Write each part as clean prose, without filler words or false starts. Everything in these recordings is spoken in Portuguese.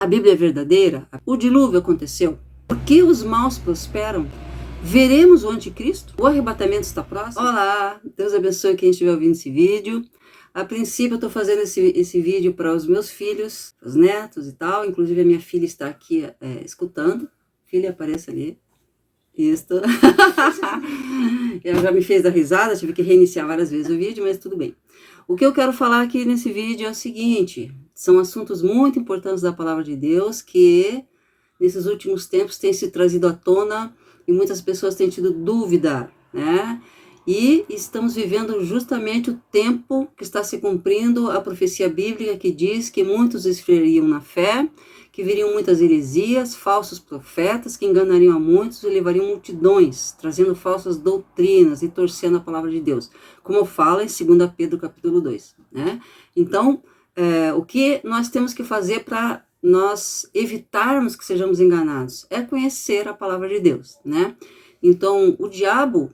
A Bíblia é verdadeira? O dilúvio aconteceu? Por que os maus prosperam? Veremos o anticristo? O arrebatamento está próximo? Olá, Deus abençoe quem estiver ouvindo esse vídeo. A princípio eu estou fazendo esse vídeo para os meus filhos, os netos e tal. Inclusive a minha filha está aqui escutando. Filha, apareça ali. Isso. Ela já me fez dar risada, tive que reiniciar várias vezes o vídeo, mas tudo bem. O que eu quero falar aqui nesse vídeo é o seguinte: são assuntos muito importantes da palavra de Deus que nesses últimos tempos têm se trazido à tona e muitas pessoas têm tido dúvida, né? E estamos vivendo justamente o tempo que está se cumprindo a profecia bíblica que diz que muitos esfriariam na fé, que viriam muitas heresias, falsos profetas que enganariam a muitos e levariam multidões, trazendo falsas doutrinas e torcendo a palavra de Deus, como fala em 2 Pedro capítulo 2, né? Então, o que nós temos que fazer para nós evitarmos que sejamos enganados? É conhecer a palavra de Deus, né? Então, o diabo,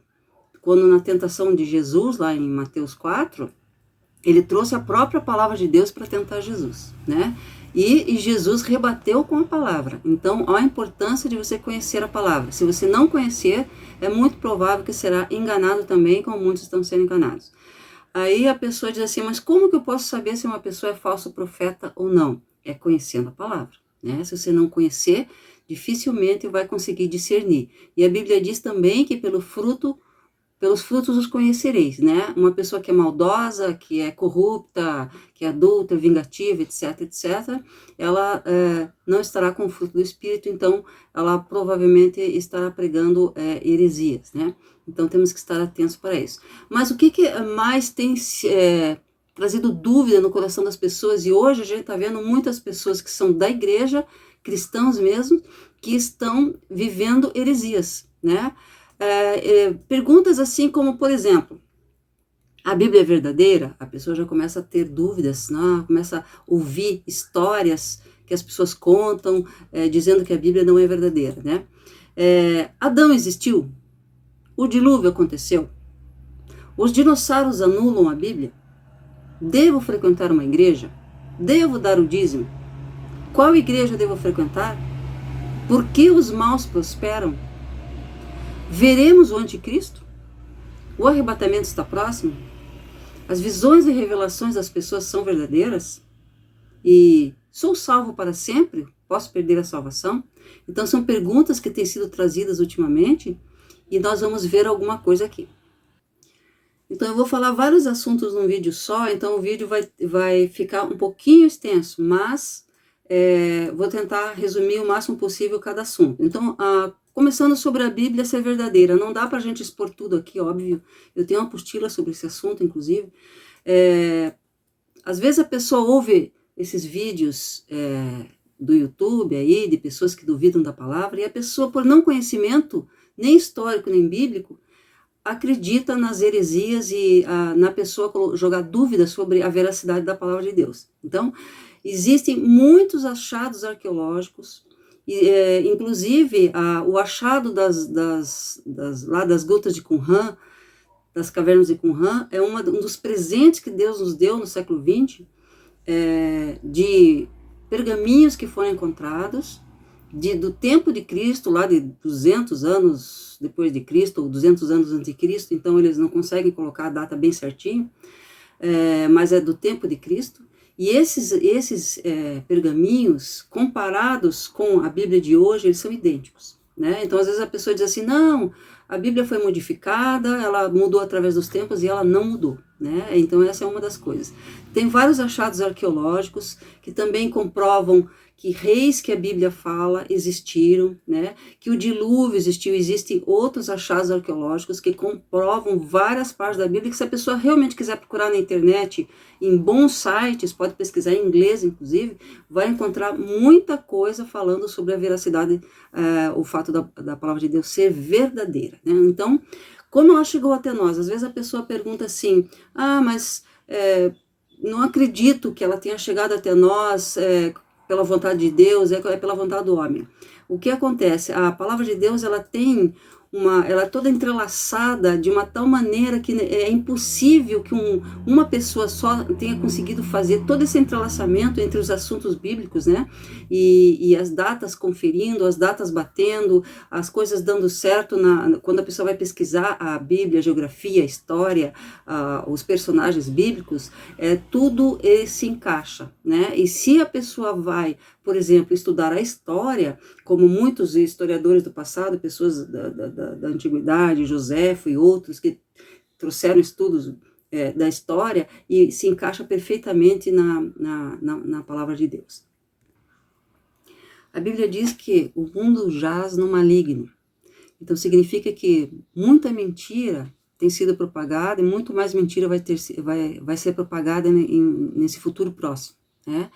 quando na tentação de Jesus, lá em Mateus 4, ele trouxe a própria palavra de Deus para tentar Jesus, né? E Jesus rebateu com a palavra. Então, há a importância de você conhecer a palavra. Se você não conhecer, é muito provável que será enganado também, como muitos estão sendo enganados. Aí a pessoa diz assim, mas como que eu posso saber se uma pessoa é falso profeta ou não? É conhecendo a palavra, né? Se você não conhecer, dificilmente vai conseguir discernir. E a Bíblia diz também que pelos frutos os conhecereis, né? Uma pessoa que é maldosa, que é corrupta, que é adulta, vingativa, etc, etc, ela não estará com o fruto do Espírito, então ela provavelmente estará pregando heresias, né? Então temos que estar atentos para isso. Mas o que mais tem trazido dúvida no coração das pessoas, e hoje a gente está vendo muitas pessoas que são da igreja, cristãos mesmo, que estão vivendo heresias, né? Perguntas assim como, por exemplo, a Bíblia é verdadeira? A pessoa já começa a ter dúvidas, né? Começa a ouvir histórias que as pessoas contam, dizendo que a Bíblia não é verdadeira, né? Adão existiu? O dilúvio aconteceu? Os dinossauros anulam a Bíblia? Devo frequentar uma igreja? Devo dar o dízimo? Qual igreja devo frequentar? Por que os maus prosperam? Veremos o anticristo? O arrebatamento está próximo? As visões e revelações das pessoas são verdadeiras? E sou salvo para sempre? Posso perder a salvação? Então são perguntas que têm sido trazidas ultimamente e nós vamos ver alguma coisa aqui. Então eu vou falar vários assuntos num vídeo só, então o vídeo vai ficar um pouquinho extenso, mas vou tentar resumir o máximo possível cada assunto. Então, começando sobre a Bíblia ser verdadeira, não dá para a gente expor tudo aqui, óbvio, eu tenho uma apostila sobre esse assunto, inclusive. Às vezes a pessoa ouve esses vídeos do YouTube aí, de pessoas que duvidam da palavra, e a pessoa, por não conhecimento, nem histórico, nem bíblico, acredita nas heresias e na pessoa jogar dúvidas sobre a veracidade da palavra de Deus. Então, existem muitos achados arqueológicos, inclusive o achado das grutas de Qumran, das cavernas de Qumran, é um dos presentes que Deus nos deu no século XX, de pergaminhos que foram encontrados, do tempo de Cristo, lá de 200 anos depois de Cristo, ou 200 anos antes de Cristo, então eles não conseguem colocar a data bem certinho, mas é do tempo de Cristo. E esses pergaminhos, comparados com a Bíblia de hoje, eles são idênticos, né? Então, às vezes a pessoa diz assim, não, a Bíblia foi modificada, ela mudou através dos tempos e ela não mudou, né? Então, essa é uma das coisas. Tem vários achados arqueológicos que também comprovam que reis que a Bíblia fala existiram, né? Que o dilúvio existiu. Existem outros achados arqueológicos que comprovam várias partes da Bíblia, que se a pessoa realmente quiser procurar na internet, em bons sites, pode pesquisar em inglês, inclusive, vai encontrar muita coisa falando sobre a veracidade, o fato da palavra de Deus ser verdadeira, né? Então, como ela chegou até nós? Às vezes a pessoa pergunta assim, mas não acredito que ela tenha chegado até nós pela vontade de Deus, é pela vontade do homem. O que acontece? A palavra de Deus, ela tem ela é toda entrelaçada de uma tal maneira que é impossível que uma pessoa só tenha conseguido fazer todo esse entrelaçamento entre os assuntos bíblicos, né? E as datas conferindo, as datas batendo, as coisas dando certo quando a pessoa vai pesquisar a Bíblia, a geografia, a história, os personagens bíblicos, tudo se encaixa, né? E se a pessoa vai, por exemplo, estudar a história, como muitos historiadores do passado, pessoas da antiguidade, Joséfo e outros que trouxeram estudos da história, e se encaixa perfeitamente na palavra de Deus. A Bíblia diz que o mundo jaz no maligno. Então significa que muita mentira tem sido propagada e muito mais mentira vai ser propagada nesse futuro próximo, né?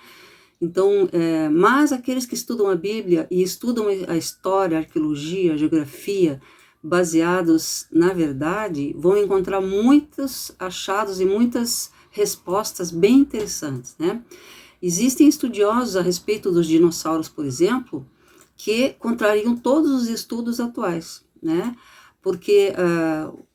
Então, mas aqueles que estudam a Bíblia e estudam a história, a arqueologia, a geografia, baseados na verdade, vão encontrar muitos achados e muitas respostas bem interessantes, né? Existem estudiosos a respeito dos dinossauros, por exemplo, que contrariam todos os estudos atuais, né? Porque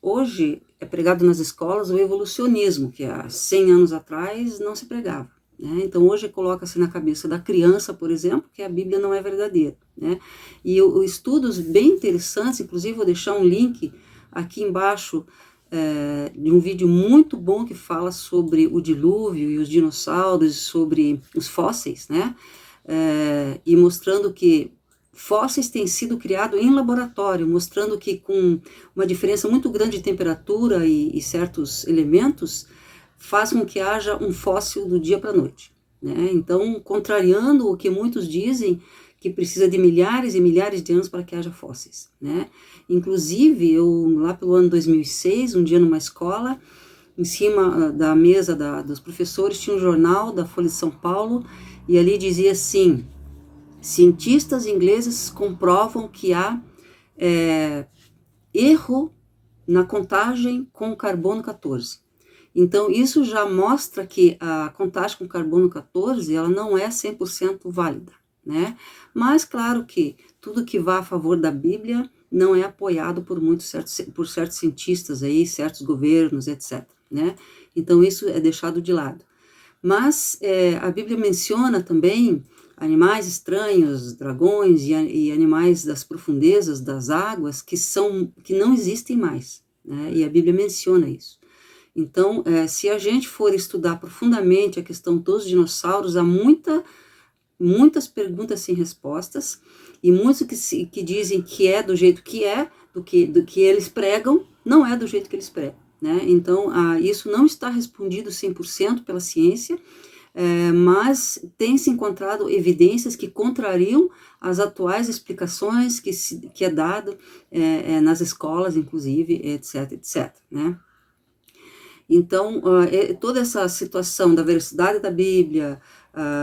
hoje é pregado nas escolas o evolucionismo, que há 100 anos atrás não se pregava, né? Então hoje coloca-se na cabeça da criança, por exemplo, que a Bíblia não é verdadeira, né? E estudos bem interessantes, inclusive vou deixar um link aqui embaixo de um vídeo muito bom que fala sobre o dilúvio e os dinossauros, sobre os fósseis, né? E mostrando que fósseis têm sido criados em laboratório, mostrando que com uma diferença muito grande de temperatura e certos elementos, faz com que haja um fóssil do dia para a noite, né? Então, contrariando o que muitos dizem, que precisa de milhares e milhares de anos para que haja fósseis, né? Inclusive, eu lá pelo ano 2006, um dia numa escola, em cima da mesa dos professores tinha um jornal da Folha de São Paulo, e ali dizia assim: cientistas ingleses comprovam que há erro na contagem com carbono 14. Então, isso já mostra que a contagem com carbono 14, ela não é 100% válida, né? Mas, claro que tudo que vá a favor da Bíblia não é apoiado por certos cientistas aí, certos governos, etc., né? Então, isso é deixado de lado. Mas a Bíblia menciona também animais estranhos, dragões e animais das profundezas, das águas, que não existem mais, né? E a Bíblia menciona isso. Então, se a gente for estudar profundamente a questão dos dinossauros, há muitas perguntas sem respostas, e muitos que dizem que é do jeito que é, do que eles pregam, não é do jeito que eles pregam, né? Então, isso não está respondido 100% pela ciência, mas tem se encontrado evidências que contrariam as atuais explicações que é dado nas escolas, inclusive, etc., etc., né? Então, toda essa situação da veracidade da Bíblia,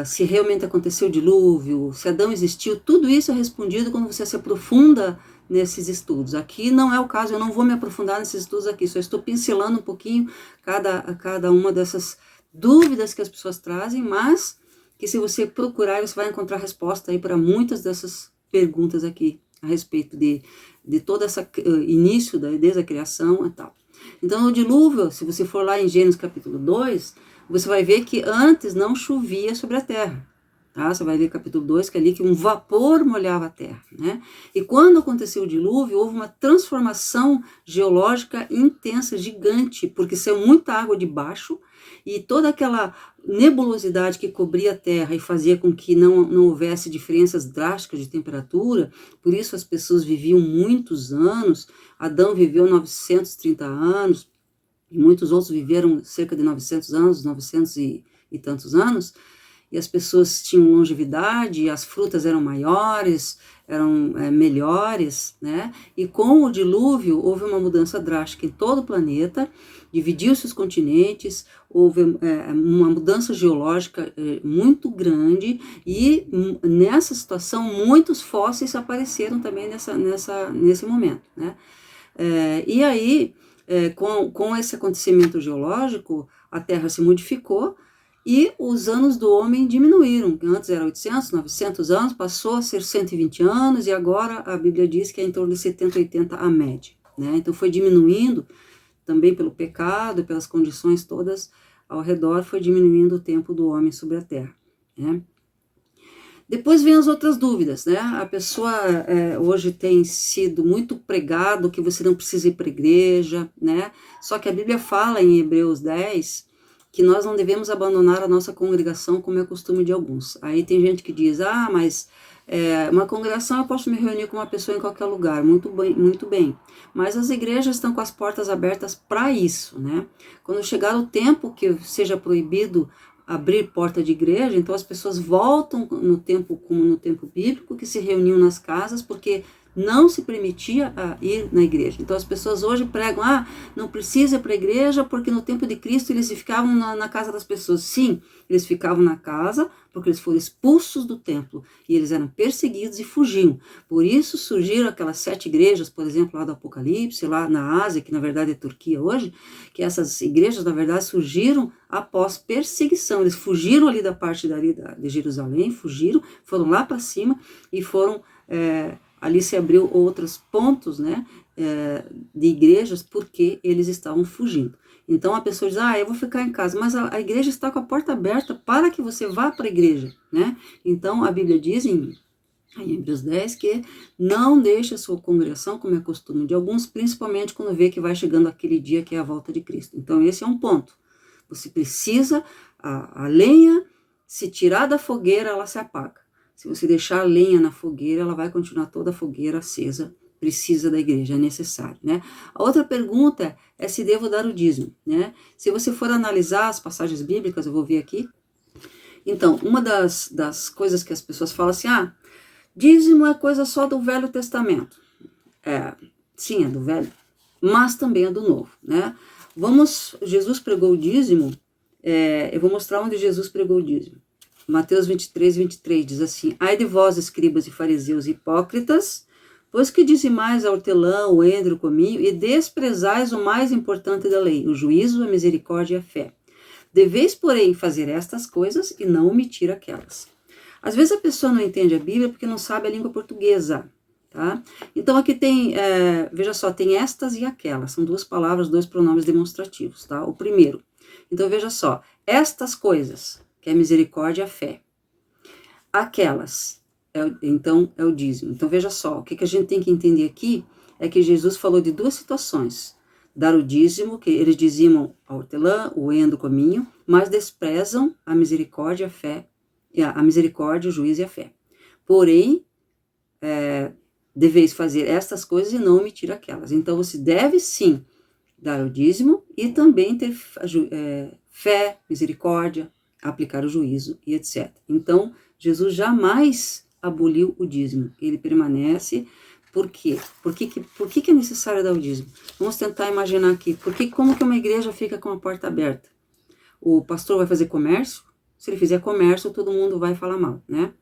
se realmente aconteceu o dilúvio, se Adão existiu, tudo isso é respondido quando você se aprofunda nesses estudos. Aqui não é o caso, eu não vou me aprofundar nesses estudos aqui, só estou pincelando um pouquinho cada uma dessas dúvidas que as pessoas trazem, mas que se você procurar, você vai encontrar resposta aí para muitas dessas perguntas aqui, a respeito de todo esse início desde a criação e tal. Então, no dilúvio, se você for lá em Gênesis capítulo 2, você vai ver que antes não chovia sobre a terra, tá? Você vai ver capítulo 2, que é ali que um vapor molhava a terra, né? E quando aconteceu o dilúvio, houve uma transformação geológica intensa, gigante, porque saiu muita água de baixo, e toda aquela nebulosidade que cobria a terra e fazia com que não houvesse diferenças drásticas de temperatura, por isso as pessoas viviam muitos anos. Adão viveu 930 anos, e muitos outros viveram cerca de 900 anos, 900 e tantos anos, e as pessoas tinham longevidade, as frutas eram maiores, eram melhores, né? E com o dilúvio houve uma mudança drástica em todo o planeta, dividiu-se os continentes, houve uma mudança geológica muito grande, e nessa situação muitos fósseis apareceram também nesse momento, né? E aí, com esse acontecimento geológico, a Terra se modificou, E os anos do homem diminuíram, antes era 800, 900 anos, passou a ser 120 anos, e agora a Bíblia diz que é em torno de 70, 80 a média, né? Então foi diminuindo, também pelo pecado, pelas condições todas ao redor, foi diminuindo o tempo do homem sobre a terra, né? Depois vem as outras dúvidas, né? A pessoa hoje tem sido muito pregado que você não precisa ir para a igreja, né? Só que a Bíblia fala em Hebreus 10 que nós não devemos abandonar a nossa congregação como é costume de alguns. Aí tem gente que diz, mas uma congregação eu posso me reunir com uma pessoa em qualquer lugar, muito bem, muito bem. Mas as igrejas estão com as portas abertas para isso, né? Quando chegar o tempo que seja proibido abrir porta de igreja, então as pessoas voltam no tempo como no tempo bíblico, que se reuniam nas casas, porque não se permitia ir na igreja. Então as pessoas hoje pregam, não precisa ir para a igreja, porque no tempo de Cristo eles ficavam na casa das pessoas. Sim, eles ficavam na casa, porque eles foram expulsos do templo, e eles eram perseguidos e fugiam. Por isso surgiram aquelas 7 igrejas, por exemplo, lá do Apocalipse, lá na Ásia, que na verdade é Turquia hoje, que essas igrejas, na verdade, surgiram após perseguição. Eles fugiram ali da parte de Jerusalém, fugiram, foram lá para cima e foram... ali se abriu outros pontos, né, de igrejas, porque eles estavam fugindo. Então a pessoa diz, eu vou ficar em casa, mas a igreja está com a porta aberta para que você vá para a igreja, né? Então a Bíblia diz em Hebreus 10 que não deixe a sua congregação, como é costume de alguns, principalmente quando vê que vai chegando aquele dia que é a volta de Cristo. Então esse é um ponto. Você precisa, a lenha, se tirar da fogueira, ela se apaga. Se você deixar a lenha na fogueira, ela vai continuar toda a fogueira acesa. Precisa da igreja, é necessário, né? A outra pergunta é se devo dar o dízimo, né? Se você for analisar as passagens bíblicas, eu vou ver aqui. Então, uma das coisas que as pessoas falam assim, dízimo é coisa só do Velho Testamento. Sim, é do Velho, mas também é do Novo, né? Jesus pregou o dízimo, eu vou mostrar onde Jesus pregou o dízimo. Mateus 23, 23 diz assim, ai de vós, escribas e fariseus hipócritas, pois que dizimais a hortelã, o endro, o cominho, e desprezais o mais importante da lei, o juízo, a misericórdia e a fé. Deveis, porém, fazer estas coisas e não omitir aquelas. Às vezes a pessoa não entende a Bíblia porque não sabe a língua portuguesa, tá? Então aqui tem, veja só, tem estas e aquelas, são 2 palavras, 2 pronomes demonstrativos, tá? O primeiro, então veja só, estas coisas, que é a misericórdia e a fé. Aquelas, então, é o dízimo. Então, veja só, o que a gente tem que entender aqui é que Jesus falou de 2 situações. Dar o dízimo, que eles dizimam a hortelã, o endro, o cominho, mas desprezam a misericórdia, a fé, a misericórdia, o juízo e a fé. Porém, deveis fazer estas coisas e não omitir aquelas. Então, você deve, sim, dar o dízimo e também ter fé, misericórdia, aplicar o juízo e etc. Então, Jesus jamais aboliu o dízimo. Ele permanece. Por quê? Por que é necessário dar o dízimo? Vamos tentar imaginar aqui. Como que uma igreja fica com a porta aberta? O pastor vai fazer comércio? Se ele fizer comércio, todo mundo vai falar mal, né?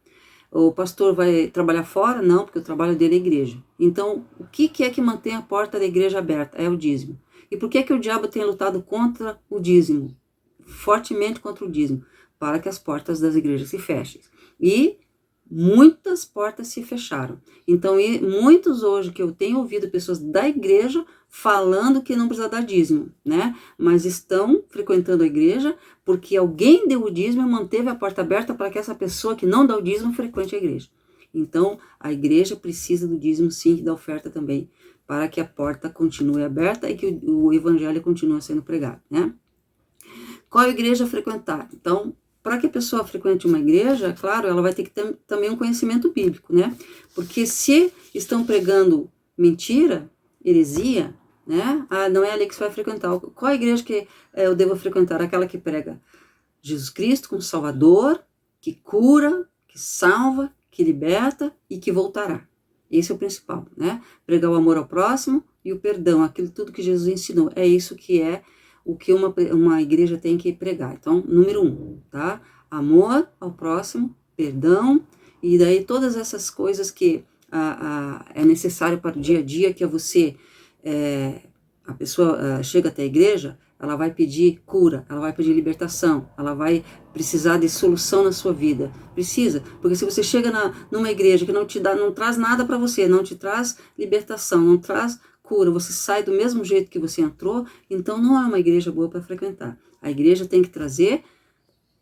O pastor vai trabalhar fora? Não, porque o trabalho dele é igreja. Então, o que é que mantém a porta da igreja aberta? É o dízimo. E por que o diabo tem lutado contra o dízimo? Fortemente contra o dízimo, para que as portas das igrejas se fechem. E muitas portas se fecharam. Então, muitos hoje que eu tenho ouvido pessoas da igreja falando que não precisa dar dízimo, né? Mas estão frequentando a igreja porque alguém deu o dízimo e manteve a porta aberta para que essa pessoa que não dá o dízimo frequente a igreja. Então, a igreja precisa do dízimo, sim, e da oferta também, para que a porta continue aberta e que o evangelho continue sendo pregado, né? Qual igreja frequentar? Então, para que a pessoa frequente uma igreja, claro, ela vai ter que ter também um conhecimento bíblico, né? Porque se estão pregando mentira, heresia, né? Não é ali que você vai frequentar. Qual a igreja que eu devo frequentar? Aquela que prega Jesus Cristo como Salvador, que cura, que salva, que liberta e que voltará. Esse é o principal, né? Pregar o amor ao próximo e o perdão, aquilo tudo que Jesus ensinou. É isso que é o que uma igreja tem que pregar. Então, número 1, tá? Amor ao próximo, perdão, e daí todas essas coisas que é necessário para o dia a dia, que é você, a pessoa chega até a igreja, ela vai pedir cura, ela vai pedir libertação, ela vai precisar de solução na sua vida. Precisa, porque se você chega numa igreja que não traz nada para você, não te traz libertação, não traz cura, você sai do mesmo jeito que você entrou, então não é uma igreja boa para frequentar. A igreja tem que trazer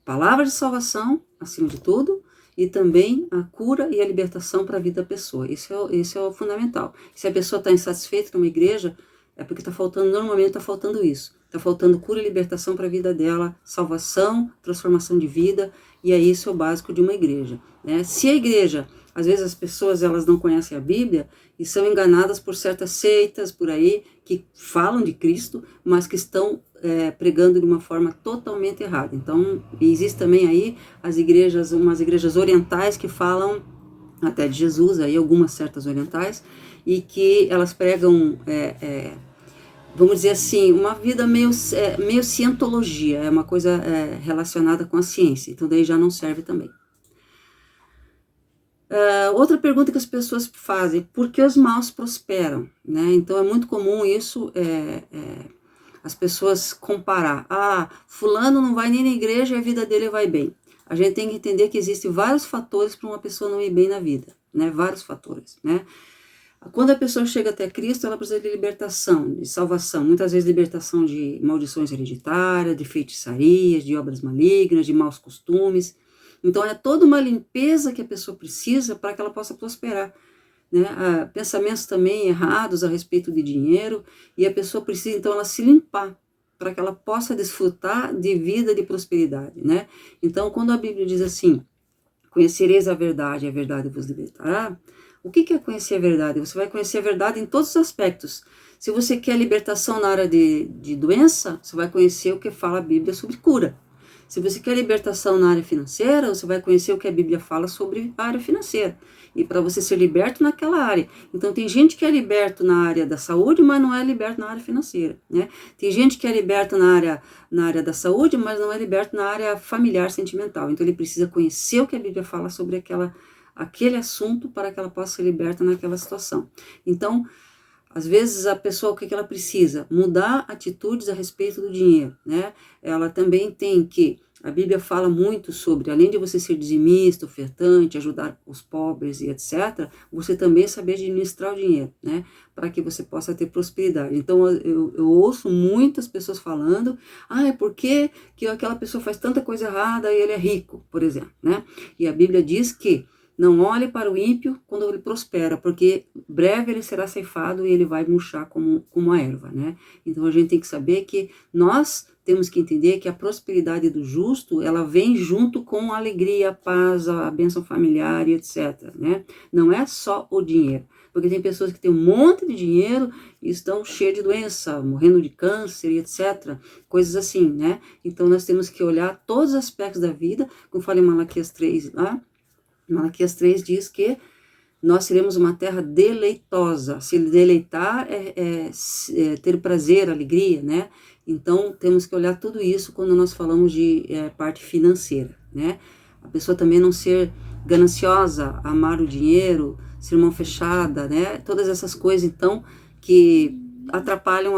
palavra de salvação, acima de tudo, e também a cura e a libertação para a vida da pessoa. Isso é o fundamental. Se a pessoa está insatisfeita numa igreja, é porque normalmente está faltando isso. Está faltando cura e libertação para a vida dela, salvação, transformação de vida, e é isso o básico de uma igreja, né? Se a igreja, às vezes as pessoas elas não conhecem a Bíblia e são enganadas por certas seitas por aí que falam de Cristo, mas que estão pregando de uma forma totalmente errada. Então, existe também aí umas igrejas orientais que falam até de Jesus, aí algumas certas orientais, e que elas pregam vamos dizer assim, uma vida meio cientologia, é uma coisa relacionada com a ciência, então daí já não serve também. Outra pergunta que as pessoas fazem, por que os maus prosperam? Né? Então é muito comum isso, as pessoas comparar, fulano não vai nem na igreja e a vida dele vai bem. A gente tem que entender que existem vários fatores para uma pessoa não ir bem na vida, né? Vários fatores, né? Quando a pessoa chega até Cristo, ela precisa de libertação, de salvação, muitas vezes libertação de maldições hereditárias, de feitiçarias, de obras malignas, de maus costumes. Então é toda uma limpeza que a pessoa precisa para que ela possa prosperar, né? Pensamentos também errados a respeito de dinheiro, e a pessoa precisa então ela se limpar para que ela possa desfrutar de vida de prosperidade, né? Então quando a Bíblia diz assim, conhecereis a verdade vos libertará, o que é conhecer a verdade? Você vai conhecer a verdade em todos os aspectos. Se você quer libertação na área de doença, você vai conhecer o que fala a Bíblia sobre cura. Se você quer libertação na área financeira, você vai conhecer o que a Bíblia fala sobre a área financeira. E para você ser liberto naquela área. Então tem gente que é liberto na área da saúde, mas não é liberto na área financeira, né? Tem gente que é liberto na área da saúde, mas não é liberto na área familiar, sentimental. Então ele precisa conhecer o que a Bíblia fala sobre aquele assunto para que ela possa ser liberta naquela situação. Então, às vezes a pessoa, o que ela precisa? Mudar atitudes a respeito do dinheiro, né? Ela também tem que, a Bíblia fala muito sobre, além de você ser dizimista, ofertante, ajudar os pobres e etc., você também saber administrar o dinheiro, né? Para que você possa ter prosperidade. Então, eu ouço muitas pessoas falando, é porque que aquela pessoa faz tanta coisa errada e ele é rico, por exemplo, né? E a Bíblia diz que não olhe para o ímpio quando ele prospera, porque breve ele será ceifado e ele vai murchar como a erva, né? Então a gente tem que saber que nós temos que entender que a prosperidade do justo, ela vem junto com a alegria, a paz, a bênção familiar e etc, né? Não é só o dinheiro, porque tem pessoas que têm um monte de dinheiro e estão cheias de doença, morrendo de câncer e etc, coisas assim, né? Então nós temos que olhar todos os aspectos da vida, como eu falei em Malaquias 3 lá, Malaquias 3 diz que nós seremos uma terra deleitosa. Se deleitar é ter prazer, alegria, né? Então, temos que olhar tudo isso quando nós falamos de parte financeira, né? A pessoa também não ser gananciosa, amar o dinheiro, ser mão fechada, né? Todas essas coisas, então, que atrapalham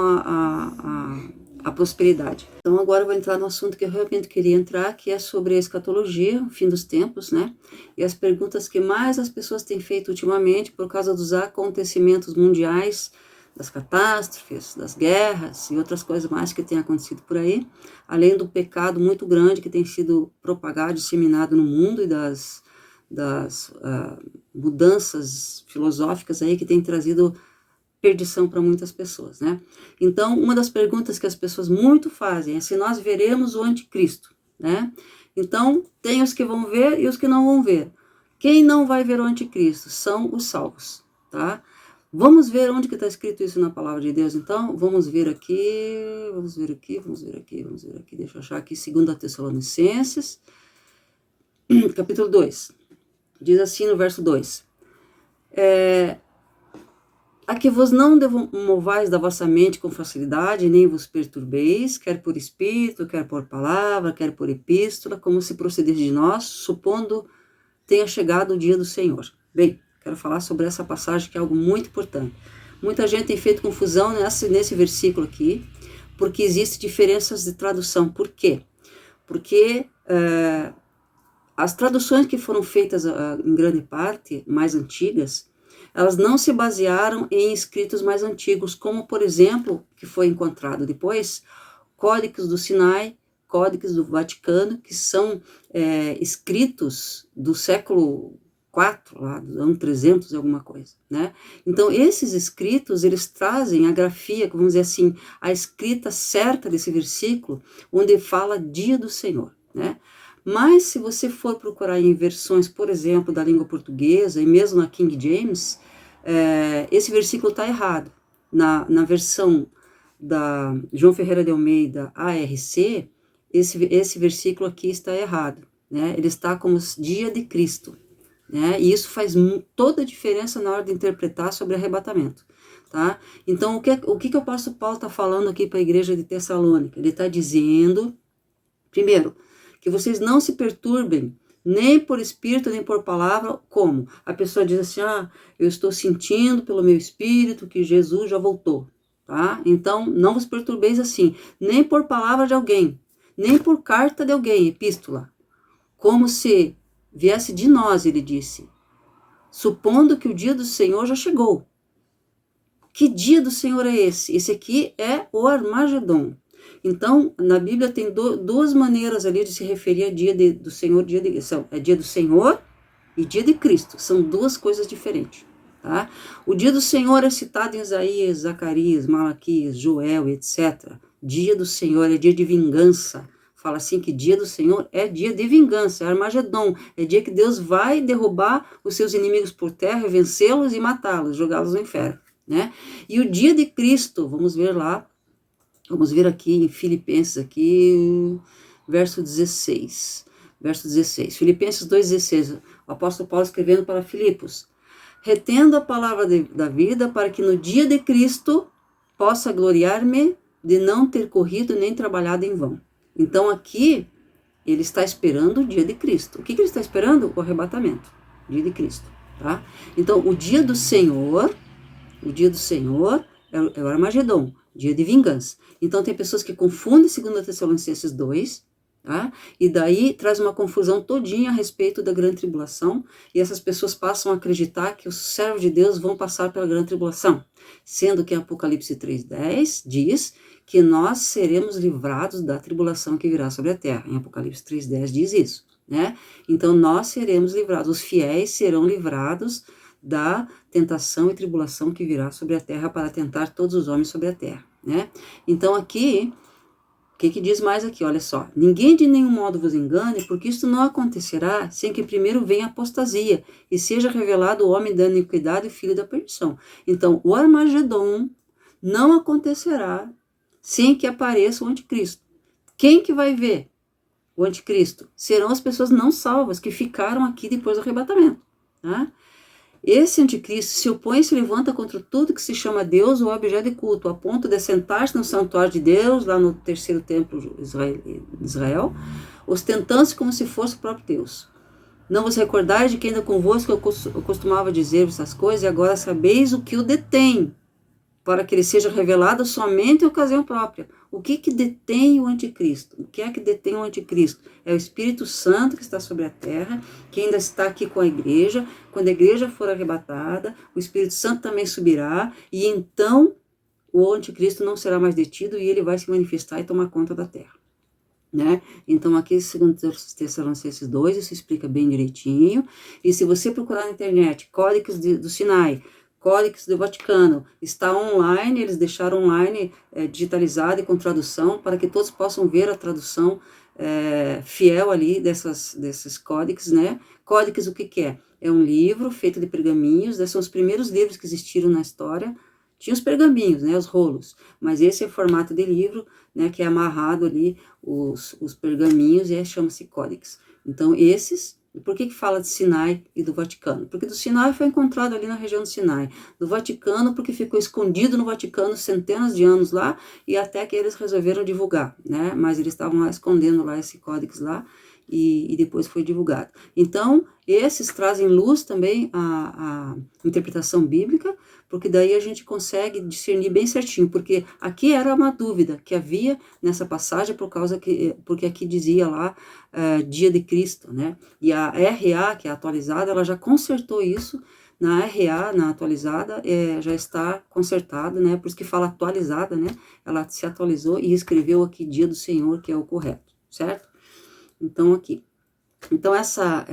a prosperidade. Então agora eu vou entrar no assunto que eu realmente queria entrar, que é sobre a escatologia, o fim dos tempos, né? E as perguntas que mais as pessoas têm feito ultimamente por causa dos acontecimentos mundiais, das catástrofes, das guerras e outras coisas mais que têm acontecido por aí, além do pecado muito grande que tem sido propagado, disseminado no mundo e das mudanças filosóficas aí que tem trazido perdição para muitas pessoas, né? Então, uma das perguntas que as pessoas muito fazem é se nós veremos o anticristo, né? Então, tem os que vão ver e os que não vão ver. Quem não vai ver o anticristo são os salvos, tá? Vamos ver onde que está escrito isso na palavra de Deus, então? Vamos ver aqui, deixa eu achar aqui, 2 Tessalonicenses, capítulo 2. Diz assim no verso 2. A que vos não movais da vossa mente com facilidade, nem vos perturbeis, quer por espírito, quer por palavra, quer por epístola, como se procederes de nós, supondo tenha chegado o dia do Senhor. Bem, quero falar sobre essa passagem que é algo muito importante. Muita gente tem feito confusão nesse versículo aqui, porque existem diferenças de tradução. Por quê? Porque as traduções que foram feitas em grande parte, mais antigas, elas não se basearam em escritos mais antigos, como, por exemplo, que foi encontrado depois, Códices do Sinai, Códices do Vaticano, que são escritos do século IV, lá do ano 300 e alguma coisa, né? Então, esses escritos, eles trazem a grafia, vamos dizer assim, a escrita certa desse versículo, onde fala dia do Senhor, né? Mas, se você for procurar em versões, por exemplo, da língua portuguesa, e mesmo na King James, esse versículo está errado. Na versão da João Ferreira de Almeida, ARC, esse versículo aqui está errado, né? Ele está como dia de Cristo, né? E isso faz toda a diferença na hora de interpretar sobre arrebatamento, tá? Então, o que o apóstolo Paulo está falando aqui para a igreja de Tessalônica? Ele está dizendo, primeiro, que vocês não se perturbem, nem por espírito, nem por palavra, como? A pessoa diz assim, eu estou sentindo pelo meu espírito que Jesus já voltou, tá? Então, não vos perturbeis assim, nem por palavra de alguém, nem por carta de alguém, epístola, como se viesse de nós, ele disse, supondo que o dia do Senhor já chegou. Que dia do Senhor é esse? Esse aqui é o Armagedon. Então, na Bíblia tem duas maneiras ali de se referir a dia do Senhor, dia do Senhor e dia de Cristo. São duas coisas diferentes, tá? O dia do Senhor é citado em Isaías, Zacarias, Malaquias, Joel, etc. Dia do Senhor é dia de vingança. Fala assim que dia do Senhor é dia de vingança, é Armagedon, é dia que Deus vai derrubar os seus inimigos por terra, vencê-los e matá-los, jogá-los no inferno, né? E o dia de Cristo, vamos ver lá, vamos ver aqui em Filipenses, aqui, verso 16. Verso 16, Filipenses 2,16, o apóstolo Paulo escrevendo para Filipos, retendo a palavra da vida para que no dia de Cristo possa gloriar-me de não ter corrido nem trabalhado em vão. Então aqui, ele está esperando o dia de Cristo. O que ele está esperando? O arrebatamento, o dia de Cristo, tá? Então, o dia do Senhor é o Armagedon, dia de vingança. Então, tem pessoas que confundem 2 Tessalonicenses 2, tá? E daí traz uma confusão todinha a respeito da grande tribulação, e essas pessoas passam a acreditar que os servos de Deus vão passar pela grande tribulação, sendo que em Apocalipse 3,10 diz que nós seremos livrados da tribulação que virá sobre a terra. Em Apocalipse 3,10 diz isso, né? Então, nós seremos livrados, os fiéis serão livrados da tentação e tribulação que virá sobre a terra para tentar todos os homens sobre a terra, né? Então, aqui, o que diz mais aqui? Olha só, ninguém de nenhum modo vos engane, porque isto não acontecerá sem que primeiro venha a apostasia e seja revelado o homem da iniquidade e o filho da perdição. Então, o Armagedon não acontecerá sem que apareça o anticristo. Quem que vai ver o anticristo? Serão as pessoas não salvas que ficaram aqui depois do arrebatamento, tá? Esse anticristo se opõe e se levanta contra tudo que se chama Deus ou objeto de culto, a ponto de sentar-se no santuário de Deus, lá no terceiro templo de Israel, ostentando-se como se fosse o próprio Deus. Não vos recordais de que ainda convosco eu costumava dizer essas coisas, e agora sabeis o que o detém, para que ele seja revelado somente em ocasião própria. O que detém o anticristo? O que é que detém o anticristo? É o Espírito Santo que está sobre a terra, que ainda está aqui com a igreja. Quando a igreja for arrebatada, o Espírito Santo também subirá, e então o anticristo não será mais detido e ele vai se manifestar e tomar conta da terra, né? Então aqui, 2 Tessalonicenses 2, isso explica bem direitinho. E se você procurar na internet, Códices do Sinai, Códices do Vaticano, está online, eles deixaram online, digitalizado e com tradução, para que todos possam ver a tradução fiel ali desses códices, né? Códices, o que é? É um livro feito de pergaminhos, são os primeiros livros que existiram na história. Tinha os pergaminhos, né, os rolos, mas esse é o formato de livro, né, que é amarrado ali os pergaminhos e chama-se códices. Então, esses... Por que fala de Sinai e do Vaticano? Porque do Sinai foi encontrado ali na região do Sinai. Do Vaticano, porque ficou escondido no Vaticano centenas de anos lá, e até que eles resolveram divulgar, né? Mas eles estavam lá escondendo lá esse códice lá, e depois foi divulgado. Então, esses trazem luz também à interpretação bíblica, porque daí a gente consegue discernir bem certinho, porque aqui era uma dúvida que havia nessa passagem, porque aqui dizia lá, dia de Cristo, né? E a RA, que é atualizada, ela já consertou isso. Na RA, na atualizada, já está consertada, né? Por isso que fala atualizada, né? Ela se atualizou e escreveu aqui dia do Senhor, que é o correto, certo? Então, aqui. Então, essa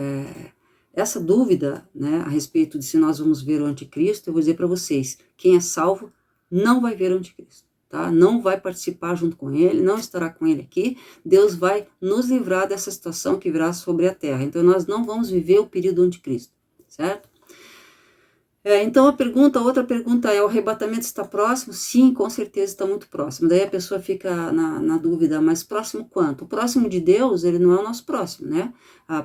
dúvida, né, a respeito de se nós vamos ver o anticristo, eu vou dizer para vocês, quem é salvo não vai ver o anticristo, tá? Não vai participar junto com ele, não estará com ele aqui. Deus vai nos livrar dessa situação que virá sobre a terra. Então, nós não vamos viver o período do anticristo, certo? Então outra pergunta é, o arrebatamento está próximo? Sim, com certeza está muito próximo. Daí a pessoa fica na dúvida, mas próximo quanto? O próximo de Deus, ele não é o nosso próximo, né?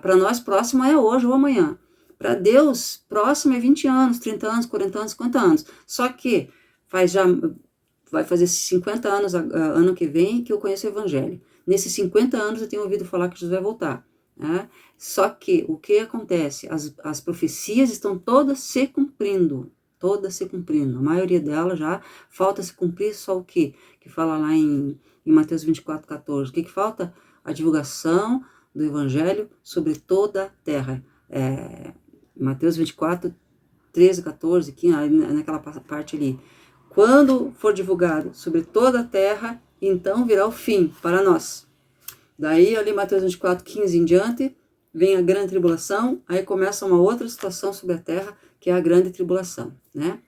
Para nós, próximo é hoje ou amanhã. Para Deus, próximo é 20 anos, 30 anos, 40 anos, 50 anos. Só que vai fazer 50 anos ano que vem que eu conheço o Evangelho. Nesses 50 anos eu tenho ouvido falar que Jesus vai voltar. Né? Só que o que acontece? As profecias estão todas se cumprindo, a maioria delas já falta se cumprir só o quê? Que fala lá em Mateus 24:14, o que falta? A divulgação do Evangelho sobre toda a terra. Mateus 24:13, 14, 15, naquela parte ali. Quando for divulgado sobre toda a terra, então virá o fim para nós. Daí, ali, Mateus 24:15 em diante, vem a grande tribulação, aí começa uma outra situação sobre a terra, que é a grande tribulação, né?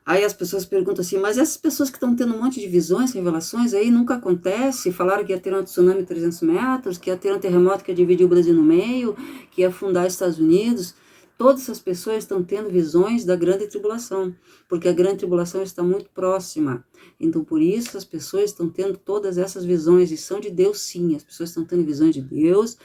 Aí as pessoas perguntam assim, mas essas pessoas que estão tendo um monte de visões, revelações, aí nunca acontece, falaram que ia ter um tsunami de 300 metros, que ia ter um terremoto que ia dividir o Brasil no meio, que ia afundar os Estados Unidos. Todas essas pessoas estão tendo visões da grande tribulação, porque a grande tribulação está muito próxima. Então, por isso, as pessoas estão tendo todas essas visões, e são de Deus sim, as pessoas estão tendo visões de Deus.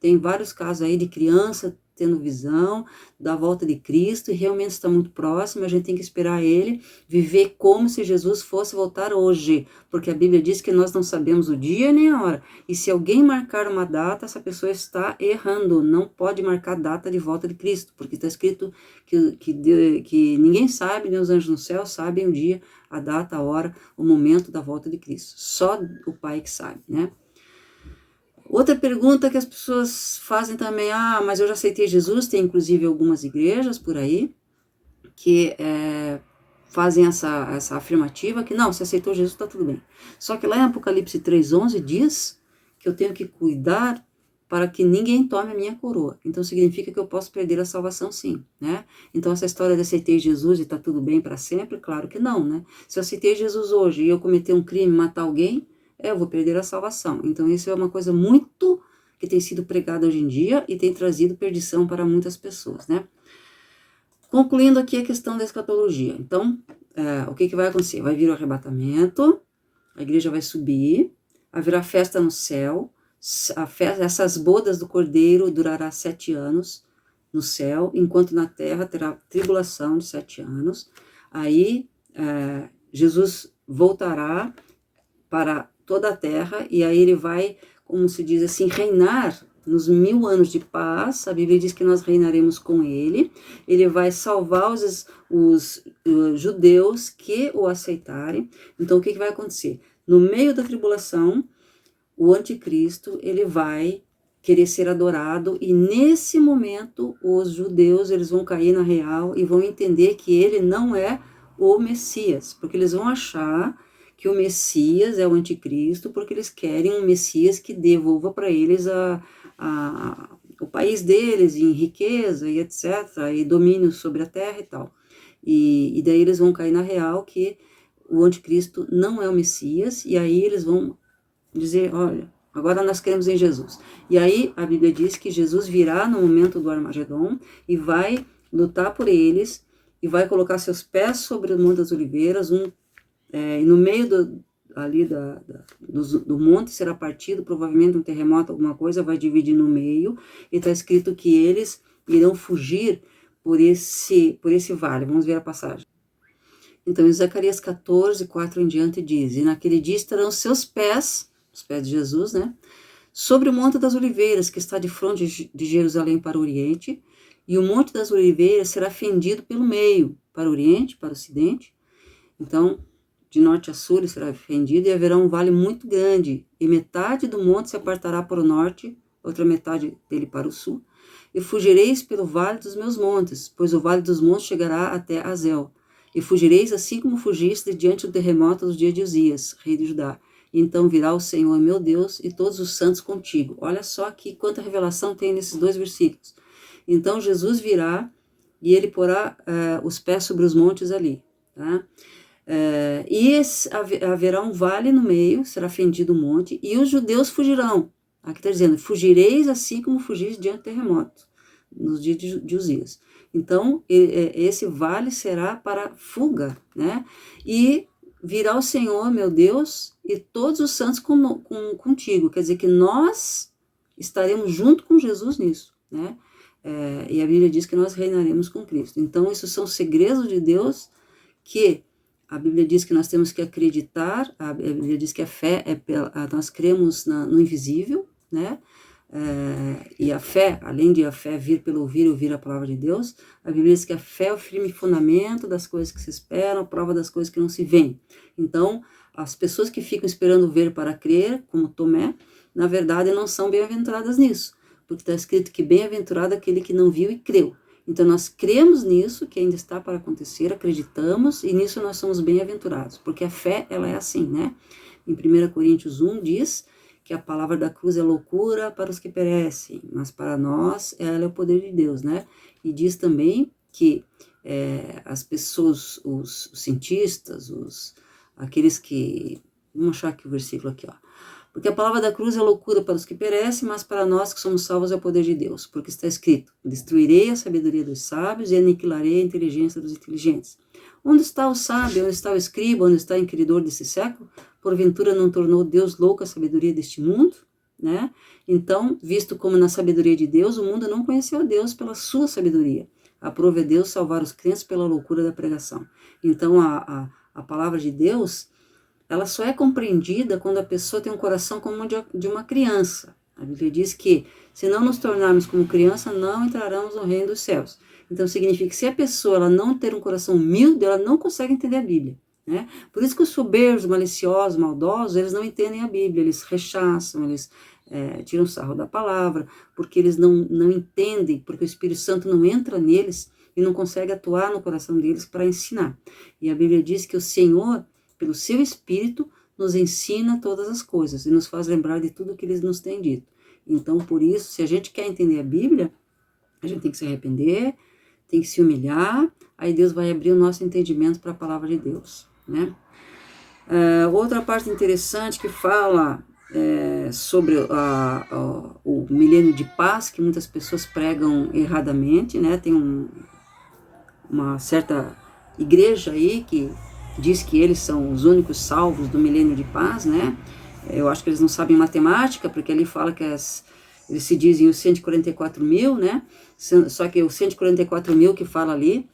Tem vários casos aí de criança tendo visão da volta de Cristo, e realmente está muito próximo, a gente tem que esperar ele, viver como se Jesus fosse voltar hoje, porque a Bíblia diz que nós não sabemos o dia nem a hora, e se alguém marcar uma data, essa pessoa está errando, não pode marcar data de volta de Cristo, porque está escrito que ninguém sabe, nem os anjos no céu sabem o dia, a data, a hora, o momento da volta de Cristo, só o Pai que sabe, né? Outra pergunta que as pessoas fazem também, mas eu já aceitei Jesus, tem inclusive algumas igrejas por aí que fazem essa afirmativa que não, se aceitou Jesus está tudo bem. Só que lá em Apocalipse 3:11 diz que eu tenho que cuidar para que ninguém tome a minha coroa. Então significa que eu posso perder a salvação sim, né? Então essa história de aceitei Jesus e está tudo bem para sempre, claro que não, né? Se eu aceitei Jesus hoje e eu cometer um crime, matar alguém, eu vou perder a salvação. Então isso é uma coisa muito que tem sido pregada hoje em dia e tem trazido perdição para muitas pessoas, né? Concluindo aqui a questão da escatologia. Então, o que vai acontecer? Vai vir o arrebatamento, a igreja vai subir, haverá festa no céu, essas bodas do Cordeiro durará 7 anos no céu, enquanto na terra terá tribulação de 7 anos. Aí Jesus voltará para toda a terra, e aí ele vai, como se diz assim, reinar nos 1000 anos de paz. A Bíblia diz que nós reinaremos com ele. Ele vai salvar os judeus que o aceitarem. Então, o que vai acontecer? No meio da tribulação, o anticristo, ele vai querer ser adorado, e nesse momento, os judeus, eles vão cair na real e vão entender que ele não é o Messias, porque eles vão achar que o Messias é o anticristo, porque eles querem um Messias que devolva para eles o país deles em riqueza e etc, e domínio sobre a terra e tal. E daí eles vão cair na real que o anticristo não é o Messias, e aí eles vão dizer, olha, agora nós queremos em Jesus. E aí a Bíblia diz que Jesus virá no momento do Armagedon e vai lutar por eles, e vai colocar seus pés sobre o Monte das Oliveiras, e no meio do monte será partido, provavelmente um terremoto, alguma coisa, vai dividir no meio, e está escrito que eles irão fugir por esse vale. Vamos ver a passagem. Então, em Zacarias 14:4 em diante diz, e naquele dia estarão seus pés, os pés de Jesus, né, sobre o Monte das Oliveiras, que está de fronte de Jerusalém para o Oriente, e o Monte das Oliveiras será fendido pelo meio, para o Oriente, para o Ocidente. Então, de norte a sul ele será fendido, e haverá um vale muito grande, e metade do monte se apartará para o norte, outra metade dele para o sul, e fugireis pelo vale dos meus montes, pois o vale dos montes chegará até Azel, e fugireis assim como fugiste diante do terremoto dos dias de Uzias, rei de Judá. E então virá o Senhor meu Deus e todos os santos contigo. Olha só aqui quanta revelação tem nesses 2 versículos. Então Jesus virá e ele porá os pés sobre os montes ali, tá? Haverá um vale no meio, será fendido o monte, e os judeus fugirão. Aqui está dizendo, fugireis assim como fugis diante do terremoto, nos dias de Uzias. Então, esse vale será para fuga, né? E virá o Senhor, meu Deus, e todos os santos contigo. Quer dizer que nós estaremos junto com Jesus nisso, né? E a Bíblia diz que nós reinaremos com Cristo. Então, isso são segredos de Deus que a Bíblia diz que nós temos que acreditar, a Bíblia diz que a fé nós cremos no invisível, né? E a fé, além de a fé vir pelo ouvir a palavra de Deus, a Bíblia diz que a fé é o firme fundamento das coisas que se esperam, a prova das coisas que não se veem. Então, as pessoas que ficam esperando ver para crer, como Tomé, na verdade não são bem-aventuradas nisso, porque está escrito que bem-aventurado aquele que não viu e creu. Então, nós cremos nisso, que ainda está para acontecer, acreditamos, e nisso nós somos bem-aventurados, porque a fé, ela é assim, né? Em 1 Coríntios 1 diz que a palavra da cruz é loucura para os que perecem, mas para nós ela é o poder de Deus, né? E diz também que as pessoas, os cientistas, aqueles que... Vamos achar aqui o versículo aqui, ó. Porque a palavra da cruz é loucura para os que perecem, mas para nós que somos salvos é o poder de Deus. Porque está escrito, destruirei a sabedoria dos sábios e aniquilarei a inteligência dos inteligentes. Onde está o sábio? Onde está o escriba? Onde está o inquiridor desse século? Porventura não tornou Deus louco a sabedoria deste mundo? Né? Então, visto como na sabedoria de Deus, o mundo não conheceu a Deus pela sua sabedoria. Aprove a Deus salvar os crentes pela loucura da pregação. Então, a palavra de Deus, ela só é compreendida quando a pessoa tem um coração como o de uma criança. A Bíblia diz que, se não nos tornarmos como criança, não entraremos no reino dos céus. Então, significa que se a pessoa ela não ter um coração humilde, ela não consegue entender a Bíblia. Né? Por isso que os soberbos, maliciosos, maldosos, eles não entendem a Bíblia, eles rechaçam, eles tiram sarro da palavra, porque eles não entendem, porque o Espírito Santo não entra neles e não consegue atuar no coração deles para ensinar. E a Bíblia diz que o Senhor, pelo seu Espírito, nos ensina todas as coisas e nos faz lembrar de tudo que Ele nos tem dito. Então, por isso, se a gente quer entender a Bíblia, a gente tem que se arrepender, tem que se humilhar, aí Deus vai abrir o nosso entendimento para a palavra de Deus. Né? Outra parte interessante que fala sobre o milênio de paz, que muitas pessoas pregam erradamente, né? Tem uma certa igreja aí que diz que eles são os únicos salvos do milênio de paz, né? Eu acho que eles não sabem matemática, porque ali fala que eles se dizem os 144 mil, né? Só que os 144 mil que fala ali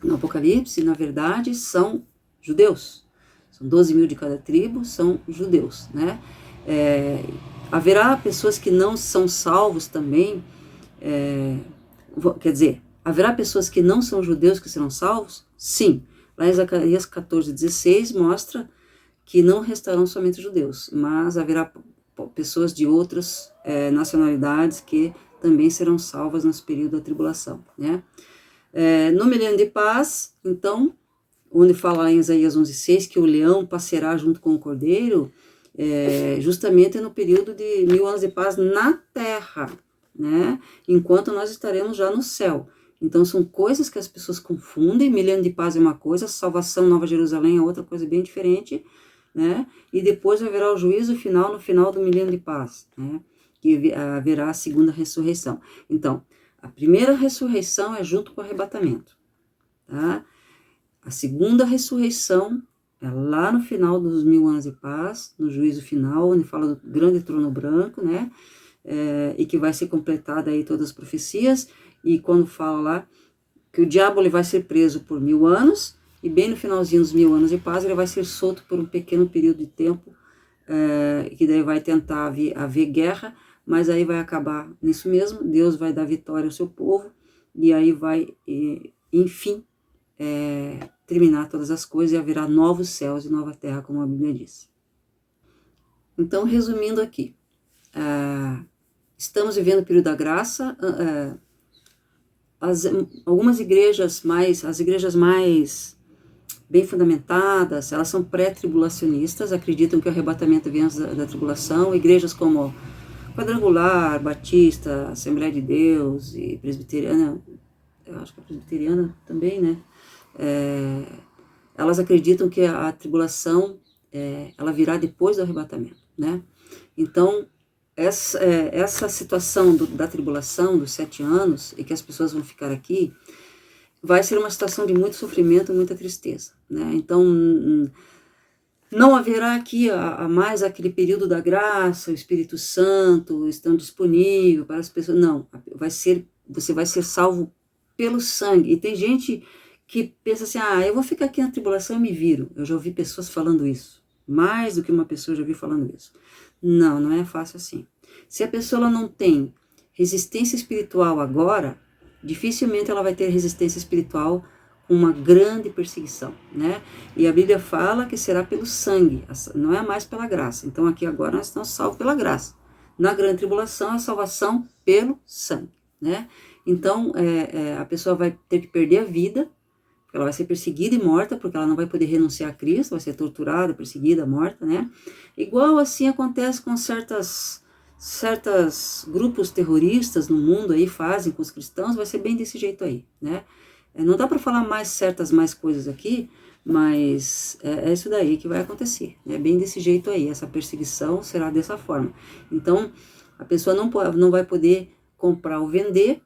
no Apocalipse, na verdade, são judeus. São 12 mil de cada tribo, são judeus, né? Haverá pessoas que não são salvos também, quer dizer, haverá pessoas que não são judeus que serão salvos? Sim. Lá em Zacarias 14:16 mostra que não restarão somente judeus, mas haverá pessoas de outras nacionalidades que também serão salvas nesse período da tribulação, né? No milênio de paz, então, onde fala em Isaías 11:6 que o leão passeará junto com o cordeiro, justamente no período de 1000 anos de paz na terra, né? Enquanto nós estaremos já no céu. Então, são coisas que as pessoas confundem. Milênio de paz é uma coisa, salvação, Nova Jerusalém é outra coisa bem diferente, né? E depois haverá o juízo final no final do milênio de paz, né? Que haverá a segunda ressurreição. Então, a primeira ressurreição é junto com o arrebatamento, tá? A segunda ressurreição é lá no final dos 1000 anos de paz, no juízo final, onde fala do grande trono branco, né? E que vai ser completada aí todas as profecias. E quando fala lá que o diabo ele vai ser preso por 1000 anos, e bem no finalzinho dos 1000 anos de paz, ele vai ser solto por um pequeno período de tempo, que daí vai tentar haver guerra, mas aí vai acabar nisso mesmo, Deus vai dar vitória ao seu povo, e aí vai, enfim, terminar todas as coisas e haverá novos céus e nova terra, como a Bíblia diz. Então, resumindo aqui, estamos vivendo o período da graça, algumas igrejas as igrejas mais bem fundamentadas, elas são pré-tribulacionistas, acreditam que o arrebatamento vem antes da tribulação. Igrejas como Quadrangular, Batista, Assembleia de Deus e Presbiteriana, eu acho que a Presbiteriana também, né? Elas acreditam que a tribulação, ela virá depois do arrebatamento, né? Então, essa situação da tribulação, dos 7 anos, e que as pessoas vão ficar aqui, vai ser uma situação de muito sofrimento, muita tristeza, né? Então, não haverá aqui mais aquele período da graça, o Espírito Santo estão disponível para as pessoas. Não, você vai ser salvo pelo sangue. E tem gente que pensa assim, eu vou ficar aqui na tribulação e me viro. Eu já ouvi pessoas falando isso. Mais do que uma pessoa já ouvi falando isso. Não, não é fácil assim. Se a pessoa ela não tem resistência espiritual agora, dificilmente ela vai ter resistência espiritual com uma grande perseguição, né? E a Bíblia fala que será pelo sangue, não é mais pela graça. Então aqui agora nós estamos salvos pela graça. Na grande tribulação é a salvação pelo sangue, né? Então a pessoa vai ter que perder a vida, ela vai ser perseguida e morta, porque ela não vai poder renunciar a Cristo, vai ser torturada, perseguida, morta, né? Igual assim acontece com certas grupos terroristas no mundo aí fazem com os cristãos, vai ser bem desse jeito aí, né? Não dá para falar mais coisas aqui, mas é isso daí que vai acontecer, é bem desse jeito aí, essa perseguição será dessa forma. Então, a pessoa não vai poder comprar ou vender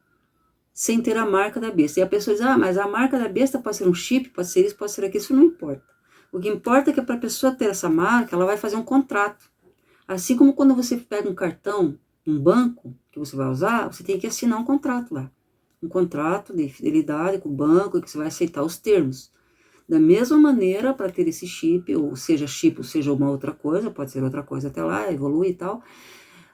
sem ter a marca da besta. E a pessoa diz, mas a marca da besta pode ser um chip, pode ser isso, pode ser aquilo, isso não importa. O que importa é que para a pessoa ter essa marca, ela vai fazer um contrato. Assim como quando você pega um cartão, um banco, que você vai usar, você tem que assinar um contrato lá. Um contrato de fidelidade com o banco, que você vai aceitar os termos. Da mesma maneira, para ter esse chip, ou seja uma outra coisa, pode ser outra coisa até lá, evolui e tal,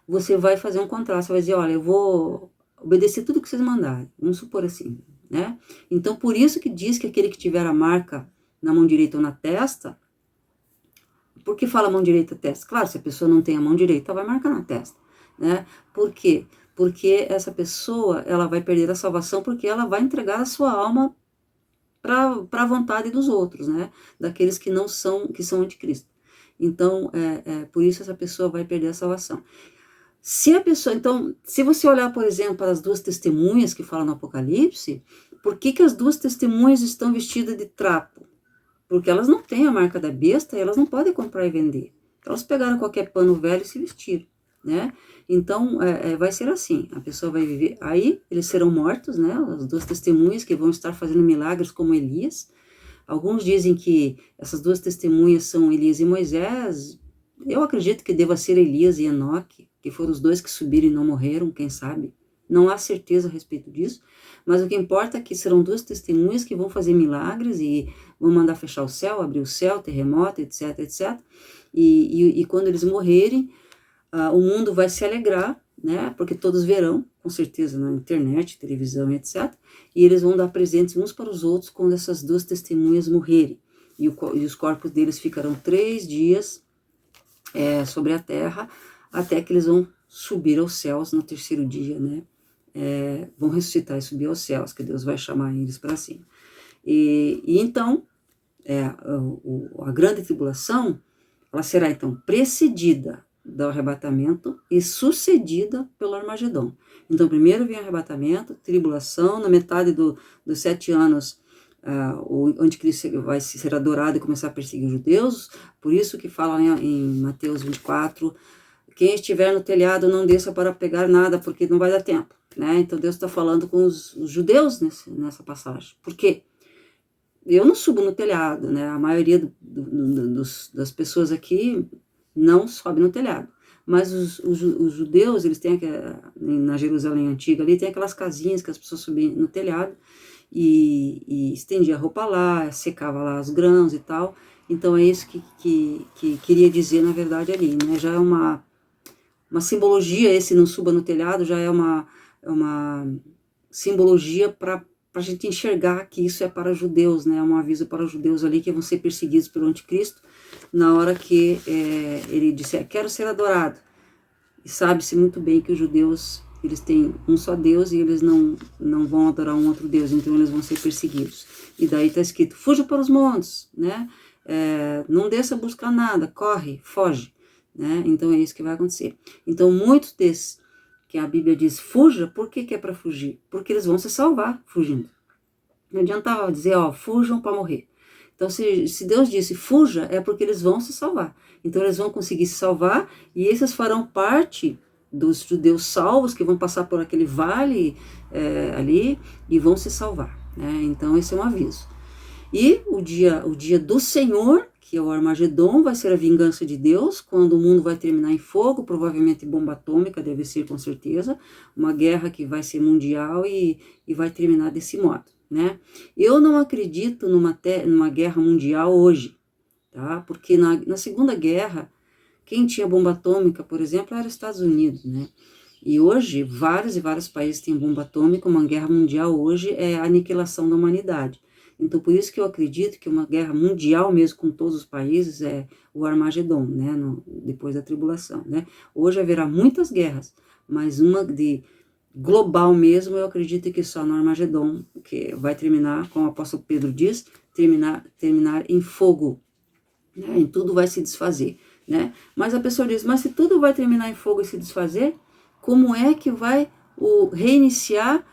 você vai fazer um contrato, você vai dizer, olha, eu vou obedecer tudo que vocês mandarem, vamos supor assim, né? Então, por isso que diz que aquele que tiver a marca na mão direita ou na testa, por que fala mão direita testa? Claro, se a pessoa não tem a mão direita, vai marcar na testa, né? Por quê? Porque essa pessoa, ela vai perder a salvação porque ela vai entregar a sua alma para a vontade dos outros, né? Daqueles que são anticristo. Então, por isso essa pessoa vai perder a salvação. Então, se você olhar, por exemplo, para as 2 testemunhas que falam no Apocalipse, por que as 2 testemunhas estão vestidas de trapo? Porque elas não têm a marca da besta e elas não podem comprar e vender. Elas pegaram qualquer pano velho e se vestiram, né? Então, vai ser assim, a pessoa vai viver, aí eles serão mortos, né? As 2 testemunhas que vão estar fazendo milagres como Elias. Alguns dizem que essas 2 testemunhas são Elias e Moisés. Eu acredito que deva ser Elias e Enoque, que foram os 2 que subiram e não morreram, quem sabe? Não há certeza a respeito disso, mas o que importa é que serão 2 testemunhas que vão fazer milagres e vão mandar fechar o céu, abrir o céu, terremoto, etc, etc. E quando eles morrerem, o mundo vai se alegrar, né? Porque todos verão, com certeza, na internet, televisão, etc. E eles vão dar presentes uns para os outros quando essas 2 testemunhas morrerem. E os corpos deles ficarão 3 dias sobre a terra, até que eles vão subir aos céus no 3º dia, né? Vão ressuscitar e subir aos céus, que Deus vai chamar eles para cima. E então, a grande tribulação, ela será então precedida do arrebatamento e sucedida pelo Armagedon. Então, primeiro vem o arrebatamento, tribulação, na metade dos 7 anos, o anticristo vai ser adorado e começar a perseguir os judeus, por isso que fala em Mateus 24, quem estiver no telhado não desça para pegar nada, porque não vai dar tempo, né? Então Deus está falando com os judeus nessa passagem. Por quê? Eu não subo no telhado, né? A maioria das pessoas aqui não sobe no telhado. Mas os judeus, eles têm, na Jerusalém Antiga, ali tem aquelas casinhas que as pessoas subiam no telhado e estendia a roupa lá, secava lá os grãos e tal. Então é isso que queria dizer, na verdade, ali, né? Já é uma simbologia, esse não suba no telhado, já é uma simbologia para a gente enxergar que isso é para judeus, né? É um aviso para os judeus ali que vão ser perseguidos pelo anticristo, na hora que ele disser, quero ser adorado. E sabe-se muito bem que os judeus, eles têm um só Deus e eles não vão adorar um outro Deus, então eles vão ser perseguidos. E daí está escrito, fuja para os montes, né? Não desça buscar nada, corre, foge, né? Então é isso que vai acontecer. Então muitos desses que a Bíblia diz fuja, por que é para fugir? Porque eles vão se salvar fugindo. Não adiantava dizer, fujam para morrer. Então, se Deus disse fuja, é porque eles vão se salvar. Então, eles vão conseguir se salvar e esses farão parte dos judeus salvos que vão passar por aquele vale ali e vão se salvar, né? Então, esse é um aviso. E o dia do Senhor, que é o Armagedon, vai ser a vingança de Deus, quando o mundo vai terminar em fogo, provavelmente bomba atômica, deve ser com certeza, uma guerra que vai ser mundial e vai terminar desse modo, né? Eu não acredito numa guerra mundial hoje, tá? Porque na Segunda Guerra, quem tinha bomba atômica, por exemplo, era os Estados Unidos, né? E hoje, vários e vários países têm bomba atômica, uma guerra mundial hoje é a aniquilação da humanidade. Então, por isso que eu acredito que uma guerra mundial mesmo com todos os países é o Armagedon, né, depois da tribulação, né. Hoje haverá muitas guerras, mas uma de global mesmo, eu acredito que só no Armagedon, que vai terminar, como o apóstolo Pedro diz, terminar em fogo, né, e tudo vai se desfazer, né. Mas a pessoa diz, mas se tudo vai terminar em fogo e se desfazer, como é que vai reiniciar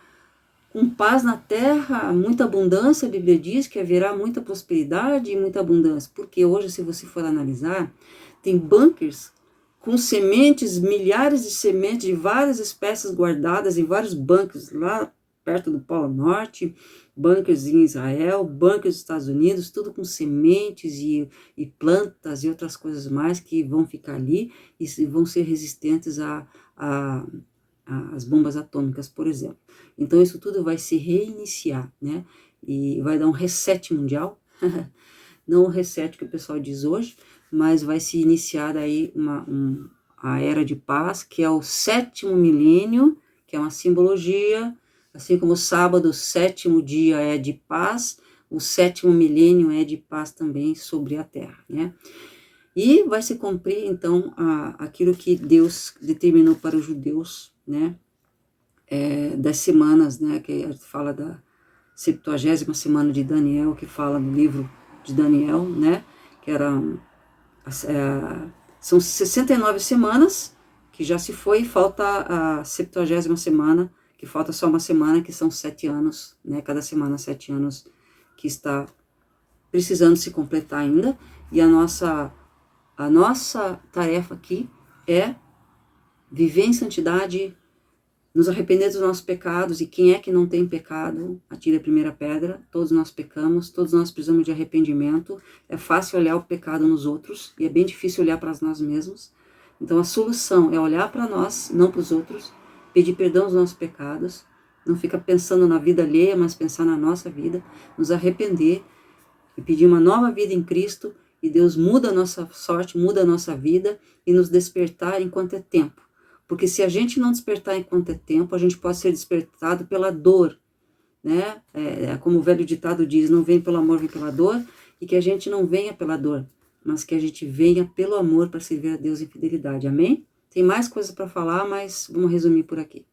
com paz na terra, muita abundância? A Bíblia diz que haverá muita prosperidade e muita abundância, porque hoje, se você for analisar, tem bunkers com sementes, milhares de sementes de várias espécies guardadas em vários bunkers lá perto do Polo Norte, bunkers em Israel, bunkers nos Estados Unidos, tudo com sementes e plantas e outras coisas mais que vão ficar ali e vão ser resistentes às bombas atômicas, por exemplo. Então isso tudo vai se reiniciar, né? E vai dar um reset mundial, não o reset que o pessoal diz hoje, mas vai se iniciar aí a era de paz, que é o 7º milênio, que é uma simbologia, assim como o sábado, o 7º dia é de paz, o 7º milênio é de paz também sobre a terra, né? E vai se cumprir, então, aquilo que Deus determinou para os judeus, né? Das semanas, né? Que fala da 70ª semana de Daniel, que fala no livro de Daniel, né? Que são 69 semanas que já se foi, falta a 70ª semana, que falta só uma semana, que são 7 anos, né? Cada semana 7 anos, que está precisando se completar ainda. E a nossa tarefa aqui é viver em santidade, nos arrepender dos nossos pecados, e quem é que não tem pecado, atire a primeira pedra. Todos nós pecamos, todos nós precisamos de arrependimento. É fácil olhar o pecado nos outros, e é bem difícil olhar para nós mesmos. Então a solução é olhar para nós, não para os outros, pedir perdão dos nossos pecados, não ficar pensando na vida alheia, mas pensar na nossa vida, nos arrepender e pedir uma nova vida em Cristo, e Deus muda a nossa sorte, muda a nossa vida, e nos despertar enquanto é tempo. Porque se a gente não despertar enquanto é tempo, a gente pode ser despertado pela dor, né? Como o velho ditado diz, não vem pelo amor, vem pela dor, e que a gente não venha pela dor, mas que a gente venha pelo amor para servir a Deus em fidelidade. Amém? Tem mais coisas para falar, mas vamos resumir por aqui.